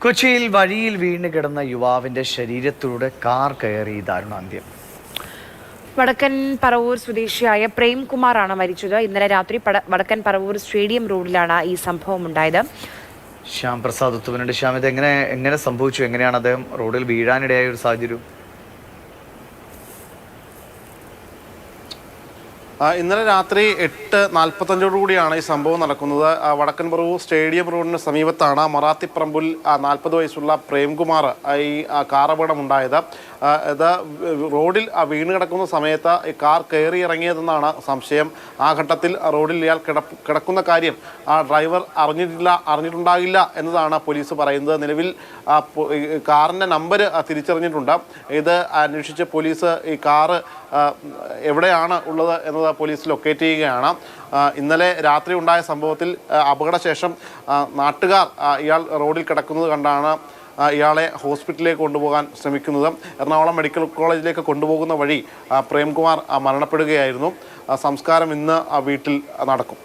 കൊച്ചിയിൽ വഴിയിൽ വീണ് കിടന്ന യുവാവിന്റെ ശരീരത്തിലൂടെ കാർ കയറി ദാരുണാന്ത്യം. വടക്കൻ പറവൂർ സ്വദേശിയായ പ്രേംകുമാറാണ് മരിച്ചത്. ഇന്നലെ രാത്രി വടക്കൻ പറവൂർ സ്റ്റേഡിയം റോഡിലാണ് ഈ സംഭവം ഉണ്ടായത്. ശ്യാം പ്രസാദ് ഉത്തുവനുണ്ട്. ശ്യാം, ഇത് എങ്ങനെ സംഭവിച്ചു? എങ്ങനെയാണ് അദ്ദേഹം റോഡിൽ വീഴാനിടയായ ഒരു സാഹചര്യം? ഇന്നലെ രാത്രി 8:45 ഈ സംഭവം നടക്കുന്നത്. വടക്കൻ പറവൂർ സ്റ്റേഡിയം റോഡിന് സമീപത്താണ് മറാത്തിപ്പറമ്പിൽ 40 വയസ്സുള്ള പ്രേംകുമാർ ഈ കാർ അപകടമുണ്ടായത്. ഇത് റോഡിൽ വീണ് കിടക്കുന്ന സമയത്ത് ഈ കാർ കയറി ഇറങ്ങിയതെന്നാണ് സംശയം. ആ ഘട്ടത്തിൽ റോഡിൽ ഇയാൾ കിടക്കുന്ന കാര്യം ഡ്രൈവർ അറിഞ്ഞിട്ടുണ്ടാകില്ല എന്നതാണ് പോലീസ് പറയുന്നത്. നിലവിൽ കാറിൻ്റെ നമ്പർ തിരിച്ചറിഞ്ഞിട്ടുണ്ട്. ഇത് അന്വേഷിച്ച് പോലീസ് ഈ കാറ് എവിടെയാണ് ഉള്ളത് എന്നത് പോലീസ് ലൊക്കേറ്റ് ചെയ്യുകയാണ്. ഇന്നലെ രാത്രി ഉണ്ടായ സംഭവത്തിൽ അപകടശേഷം നാട്ടുകാർ ഇയാൾ റോഡിൽ കിടക്കുന്നത് കണ്ടാണ് ഇയാളെ ഹോസ്പിറ്റലിലേക്ക് കൊണ്ടുപോകാൻ ശ്രമിക്കുന്നത്. എറണാകുളം മെഡിക്കൽ കോളേജിലേക്ക് കൊണ്ടുപോകുന്ന വഴി പ്രേംകുമാർ മരണപ്പെടുകയായിരുന്നു. സംസ്കാരം ഇന്ന് വീട്ടിൽ നടക്കും.